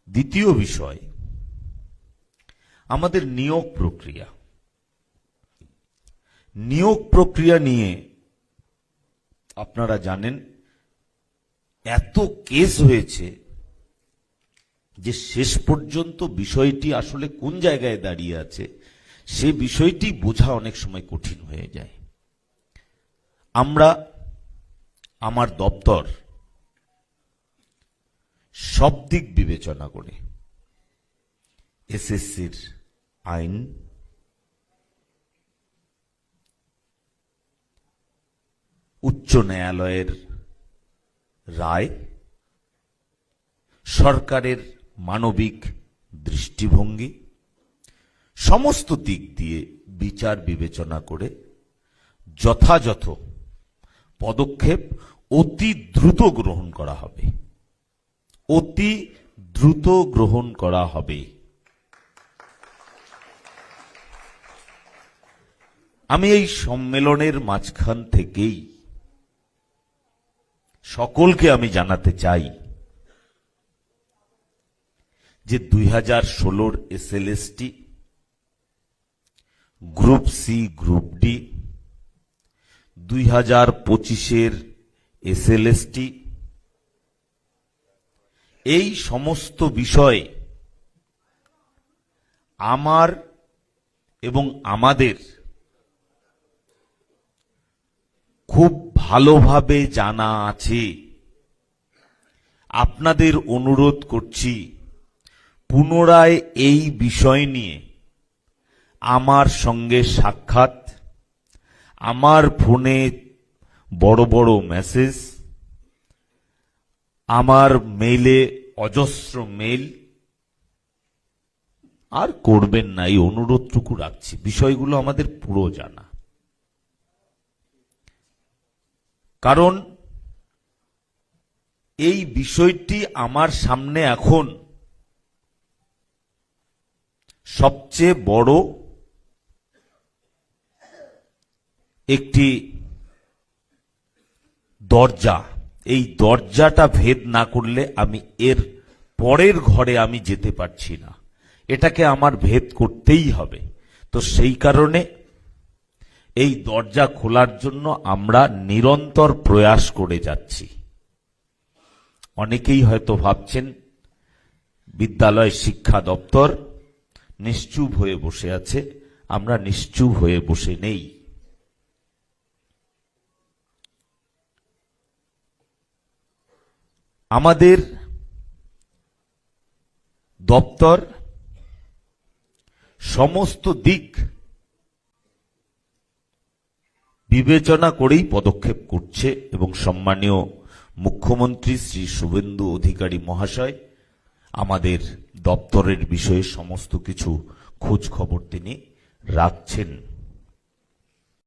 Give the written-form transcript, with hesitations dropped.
দ্বিতীয় বিষয় আমাদের নিয়োগ প্রক্রিয়া। নিয়োগ প্রক্রিয়া নিয়ে আপনারা জানেন এত কেস হয়েছে যে শেষ পর্যন্ত বিষয়টি আসলে কোন জায়গায় দাঁড়িয়ে আছে সে বিষয়টি বোঝা অনেক সময় কঠিন হয়ে যায়। আমরা আমার দপ্তর সব দিক বিবেচনা করে এসএসসির আইন, উচ্চ ন্যায়ালয়ের রায়, সরকারের মানবিক দৃষ্টিভঙ্গি সমস্ত দিক দিয়ে বিচার বিবেচনা করে যথাযথ পদক্ষেপ অতি দ্রুত গ্রহণ করা হবে। অতি দ্রুত গ্রহণ করা হবে। আমি এই সম্মেলনের মাঝখান থেকেই সকলকে আমি জানাতে চাই যে 2016-র SLST, group C, group D, 2025-এর এসএলএসটি, এই সমস্ত বিষয়ে আমার এবং আমাদের খুব ভালোভাবে জানা আছে। আপনাদের অনুরোধ করছি পুনরায় এই বিষয় নিয়ে আমার সঙ্গে সাক্ষাৎ, আমার ফোনে বড় বড় মেসেজ, আমার মেইলে অজস্র মেইল আর করবেন না, এই অনুরোধটুকু রাখছি। বিষয়গুলো আমাদের পুরো জানা, কারণ এই বিষয়টি আমার সামনে এখন সবচেয়ে বড় একটি দরজা। এই দরজাটা ভেদ না করলে আমি এর পরের ঘরে আমি যেতে পারছি না। এটাকে আমার ভেদ করতেই হবে। তো সেই কারণে এই দরজা খোলার জন্য আমরা নিরন্তর প্রয়াস করে যাচ্ছি। অনেকেই হয়তো ভাবছেন বিদ্যালয় শিক্ষা দপ্তর নিশ্চুপ হয়ে বসে আছে। আমরা নিশ্চুপ হয়ে বসে নেই। আমাদের দপ্তর সমস্ত দিক বিবেচনা করেই পদক্ষেপ করছে এবং সম্মানীয় মুখ্যমন্ত্রী শ্রী শুভেন্দু অধিকারী মহাশয় আমাদের দপ্তরের বিষয়ে সমস্ত কিছু খোঁজ খবর তিনি রাখছেন।